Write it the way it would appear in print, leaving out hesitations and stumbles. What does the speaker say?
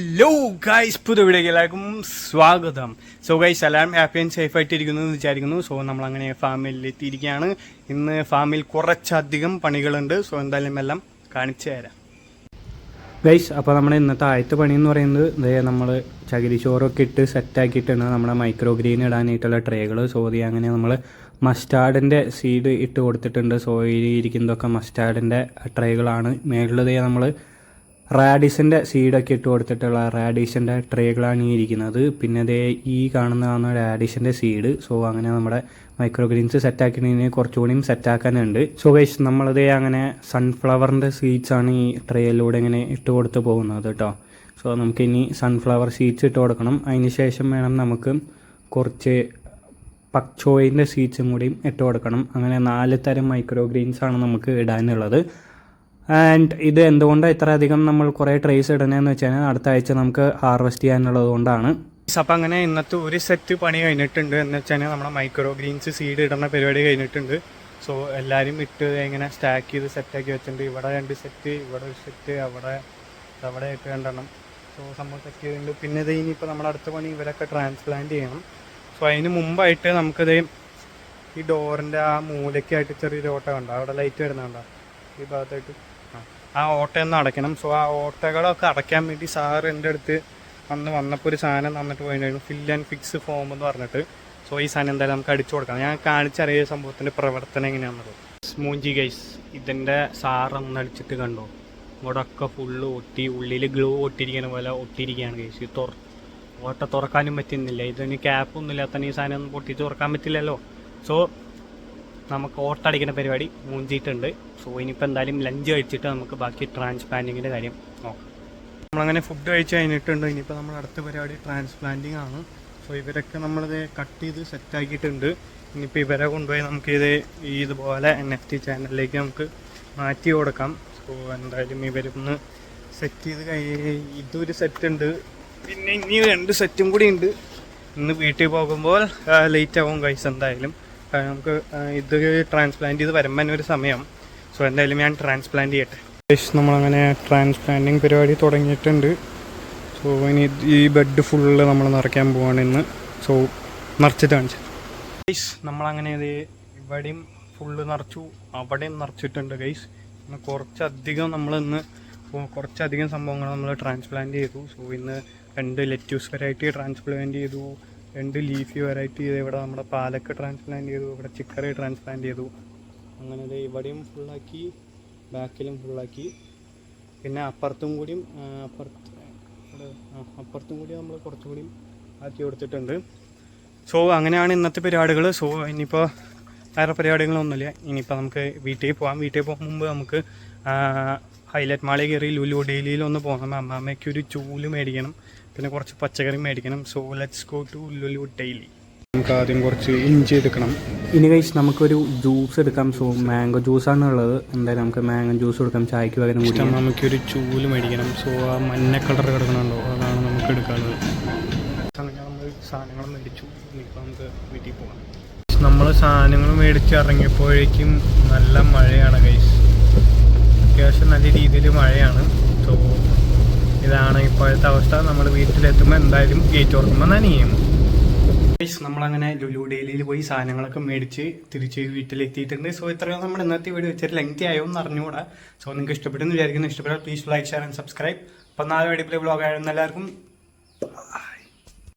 Hello guys, പുതിയ വീഡിയോയ്ക്ക് എല്ലാവർക്കും സ്വാഗതം. സോ ഗൈസ്, എല്ലാവരും ഹാപ്പി ആൻഡ് സേഫ് ആയിട്ടിരിക്കുന്നു എന്ന് വിചാരിക്കുന്നു. സോ നമ്മളങ്ങനെ ഫാമിൽ എത്തിയിരിക്കുകയാണ്. ഇന്ന് ഫാമിൽ കുറച്ചധികം പണികളുണ്ട്. സോ എന്തായാലും എല്ലാം കാണിച്ചു തരാം ഗൈസ്. അപ്പോൾ നമ്മുടെ ഇന്നത്തെ ആദ്യത്തെ പണി എന്ന് പറയുന്നത് നമ്മൾ ചകിരിച്ചോറൊക്കെ ഇട്ട് സെറ്റാക്കിയിട്ടാണ് നമ്മുടെ മൈക്രോ ഗ്രീൻ ഇടാനായിട്ടുള്ള ട്രേകൾ. സോ അങ്ങനെ നമ്മൾ മസ്റ്റാർഡിൻ്റെ സീഡ് ഇട്ട് കൊടുത്തിട്ടുണ്ട്. സോ ഈ ഇരിക്കുന്നതൊക്കെ മസ്റ്റാർഡിൻ്റെ ട്രേകളാണ്. മേളിൽ നമ്മൾ റാഡിസിൻ്റെ സീഡൊക്കെ ഇട്ട് കൊടുത്തിട്ടുള്ള റാഡിസിൻ്റെ ട്രേകളാണ് ഈ ഇരിക്കുന്നത്. പിന്നെ അതേ ഈ കാണുന്നതാണ് റാഡിസിൻ്റെ സീഡ്. സോ അങ്ങനെ നമ്മുടെ മൈക്രോ ഗ്രീൻസ് സെറ്റാക്കിയതിന് കുറച്ചുകൂടിയും സെറ്റാക്കാനുണ്ട്. സോ ഗൈസ്, നമ്മളതേ അങ്ങനെ സൺഫ്ലവറിൻ്റെ സീഡ്സാണ് ഈ ട്രേയിലൂടെ ഇങ്ങനെ ഇട്ട് കൊടുത്ത് പോകുന്നത് കേട്ടോ. സോ നമുക്കിനി സൺഫ്ലവർ സീഡ്സ് ഇട്ട് കൊടുക്കണം. അതിന് ശേഷം വേണം നമുക്ക് കുറച്ച് പക്ചോയിൻ്റെ സീഡ്സും കൂടിയും ഇട്ട് കൊടുക്കണം. അങ്ങനെ 4 തരം മൈക്രോ ഗ്രീൻസാണ് നമുക്ക് ഇടാനുള്ളത്. ആൻഡ് ഇത് എന്തുകൊണ്ടാണ് ഇത്ര അധികം നമ്മൾ കുറേ ട്രേസ് ഇടണമെന്ന് വെച്ച് കഴിഞ്ഞാൽ അടുത്ത ആഴ്ച നമുക്ക് ഹാർവെസ്റ്റ് ചെയ്യാനുള്ളത് കൊണ്ടാണ്. അപ്പം അങ്ങനെ ഇന്നത്തെ ഒരു സെറ്റ് പണി കഴിഞ്ഞിട്ടുണ്ട്. എന്ന് വെച്ച് കഴിഞ്ഞാൽ നമ്മുടെ മൈക്രോ ഗ്രീൻസ് സീഡ് ഇടുന്ന പരിപാടി കഴിഞ്ഞിട്ടുണ്ട്. സോ എല്ലാവരും ഇട്ട് ഇങ്ങനെ സ്റ്റാക്ക് ചെയ്ത് സെറ്റാക്കി വെച്ചിട്ടുണ്ട്. ഇവിടെ 2 സെറ്റ്, ഇവിടെ ഒരു സെറ്റ്, അവിടെ ആയിട്ട് 2 എണ്ണം. സോ സംഭവം സെറ്റ് ചെയ്തിട്ടുണ്ട്. പിന്നെ ഇത് ഇനിയിപ്പോൾ നമ്മുടെ അടുത്ത പണി ഇവരൊക്കെ ട്രാൻസ്പ്ലാന്റ് ചെയ്യണം. സോ അതിന് മുമ്പായിട്ട് നമുക്കിത് ഈ ഡോറിൻ്റെ ആ മൂലയ്ക്കായിട്ട് ചെറിയൊരു ഓട്ട കണ്ടോ, അവിടെ ലൈറ്റ് വരുന്നുണ്ടോ ഈ ഭാഗത്തായിട്ട്, ആ ഓട്ടയൊന്നും അടയ്ക്കണം. സോ ആ ഓട്ടകളൊക്കെ അടയ്ക്കാൻ വേണ്ടി സാറ് എൻ്റെ അടുത്ത് വന്നപ്പോൾ ഒരു സാധനം തന്നിട്ട് പോയിട്ടുണ്ടായിരുന്നു, ഫിൽ ആൻഡ് ഫിക്സ് ഫോം എന്ന് പറഞ്ഞിട്ട്. സോ ഈ സാധനം എന്തായാലും നമുക്ക് അടിച്ചു കൊടുക്കണം. ഞാൻ കാണിച്ചറിയ സംഭവത്തിൻ്റെ പ്രവർത്തനം എങ്ങനെയാണെന്നുള്ളത്. സ്മൂഞ്ചി ഗൈസ്, ഇതിൻ്റെ സാറൊന്ന് അടിച്ചിട്ട് കണ്ടോ, ഇവിടെയൊക്കെ ഫുള്ള് ഒട്ടി, ഉള്ളിൽ ഗ്ലൂ ഒട്ടിയിരിക്കുന്ന പോലെ ഒട്ടിയിരിക്കുകയാണ് ഗൈസ്. ഈ ഓട്ട തുറക്കാനും പറ്റുന്നില്ല. ഇതിന് ക്യാപ്പൊന്നും ഇല്ലാത്ത ഈ സാധനം ഒന്നും പൊട്ടിച്ച് തുറക്കാൻ പറ്റില്ലല്ലോ. സോ നമുക്ക് ഓട്ടടിക്കുന്ന പരിപാടി മൂഞ്ചിയിട്ടുണ്ട്. സോ ഇനിയിപ്പോൾ എന്തായാലും ലഞ്ച് കഴിച്ചിട്ട് നമുക്ക് ബാക്കി ട്രാൻസ്പ്ലാന്റിങ്ങിൻ്റെ കാര്യം നോക്കാം. നമ്മളങ്ങനെ ഫുഡ് കഴിച്ച് കഴിഞ്ഞിട്ടുണ്ട്. ഇനിയിപ്പോൾ നമ്മൾ അടുത്ത പരിപാടി ട്രാൻസ്പ്ലാന്റിങ് ആണ്. സോ ഇവരൊക്കെ നമ്മളിത് കട്ട് ചെയ്ത് സെറ്റാക്കിയിട്ടുണ്ട്. ഇനിയിപ്പോൾ ഇവരെ കൊണ്ടുപോയി നമുക്കിത് ഇതുപോലെ NFT ചാനലിലേക്ക് നമുക്ക് മാറ്റി കൊടുക്കാം. സോ എന്തായാലും ഇവരൊന്ന് സെറ്റ് ചെയ്ത് ഇതൊരു സെറ്റ് ഉണ്ട്, പിന്നെ ഇനി 2 സെറ്റും കൂടി ഉണ്ട്. ഇന്ന് വീട്ടിൽ പോകുമ്പോൾ ലേറ്റ് ആവും ഗൈസ് എന്തായാലും. നമുക്ക് ഇത് ട്രാൻസ്പ്ലാന്റ് ചെയ്ത് വരുമ്പോൾ തന്നെ ഒരു സമയം. സോ എന്തായാലും ഞാൻ ട്രാൻസ്പ്ലാന്റ് ചെയ്യട്ടെ. നമ്മളങ്ങനെ ട്രാൻസ്പ്ലാന്റിങ് പരിപാടി തുടങ്ങിയിട്ടുണ്ട്. സോ ഇനി ഈ ബെഡ് ഫുള്ള് നമ്മൾ നിറയ്ക്കാൻ പോവാണ് ഇന്ന്. സോ നിറച്ചിട്ട് കാണിച്ചു ഗൈസ്. നമ്മളങ്ങനെ ഇത് ഇവിടെയും ഫുള്ള് നിറച്ചു, അവിടെയും നിറച്ചിട്ടുണ്ട് ഗൈസ്. കുറച്ചധികം നമ്മളിന്ന് കുറച്ചധികം സംഭവങ്ങൾ നമ്മൾ ട്രാൻസ്പ്ലാന്റ് ചെയ്തു. സോ ഇന്ന് 2 ലെറ്റ്യൂസ് വെറൈറ്റി ട്രാൻസ്പ്ലാന്റ് ചെയ്തു, 2 ലീഫി വെറൈറ്റി ചെയ്ത്, ഇവിടെ നമ്മുടെ പാലക്ക് ട്രാൻസ്പ്ലാന്റ് ചെയ്തു, ഇവിടെ ചിക്കറി ട്രാൻസ്പ്ലാന്റ് ചെയ്തു. അങ്ങനെ ഇത് ഇവിടെയും ഫുള്ളാക്കി, ബാക്കിലും ഫുള്ളാക്കി. പിന്നെ അപ്പുറത്തും കൂടി നമ്മൾ കുറച്ചുകൂടിയും ആക്കി കൊടുത്തിട്ടുണ്ട്. സോ അങ്ങനെയാണ് ഇന്നത്തെ പരിപാടികൾ. സോ ഇനിയിപ്പോൾ വേറെ പരിപാടികളൊന്നുമില്ല. ഇനിയിപ്പോൾ നമുക്ക് വീട്ടിൽ പോകാം. വീട്ടിൽ പോകും മുമ്പ് നമുക്ക് ഹൈലൈറ്റ് മാളിൽ കയറി ലുലു ഡെയിലിയിലൊന്ന് പോകണം. അമ്മയ്ക്ക് ഒരു ചൂല് മേടിക്കണം, പിന്നെ കുറച്ച് പച്ചക്കറി മേടിക്കണം. So let's go to Lulu daily. നമുക്ക് ആദ്യം കുറച്ച് ഇഞ്ചി എടുക്കണം. ഇനി കഴിച്ച് നമുക്കൊരു ജ്യൂസ് എടുക്കാം. സോ മാംഗോ ജ്യൂസാണ് ഉള്ളത്. എന്തായാലും നമുക്ക് മാംഗോ ജ്യൂസ് എടുക്കാം ചായക്ക് പകരം കൂടി. നമുക്കൊരു ചൂല് മേടിക്കണം. സോ ആ മഞ്ഞ കളർ കിടക്കണുണ്ടോ, അതാണ് നമുക്ക് എടുക്കാനുള്ളത്. അങ്ങനെ നമ്മൾ സാധനങ്ങൾ മേടിച്ചു. ഇനിയിപ്പോൾ നമുക്ക് വീട്ടിൽ പോകാം. നമ്മൾ സാധനങ്ങൾ മേടിച്ച് ഇറങ്ങിയപ്പോഴേക്കും നല്ല മഴയാണ് ഗൈസ്. അത്യാവശ്യം നല്ല രീതിയിൽ മഴയാണ്. സോ ഇതാണ് ഇപ്പോഴത്തെ അവസ്ഥ. നമ്മൾ വീട്ടിലെത്തുമ്പോൾ എന്തായാലും ഗേറ്റ് തുറക്കുമ്പോൾ നനയും. നമ്മളങ്ങനെ ലുലു ഡെയിലിയിൽ പോയി സാധനങ്ങളൊക്കെ മേടിച്ച് തിരിച്ച് വീട്ടിലെത്തിയിട്ടുണ്ട്. സോ ഇത്രയും നമ്മുടെ ഇന്നത്തെ വീഡിയോ വെച്ചിട്ട് ലെങ്തി ആയോ എന്ന് അറിഞ്ഞുകൂടാ. സോ നിങ്ങൾക്ക് ഇഷ്ടപ്പെട്ടെന്ന് വിചാരിക്കുന്നു. ഇഷ്ടപ്പെട്ടാൽ please like, share and subscribe. അപ്പോൾ 4 വീഡിയോ വ്ളോഗ് ആയിരുന്നു. എല്ലാവർക്കും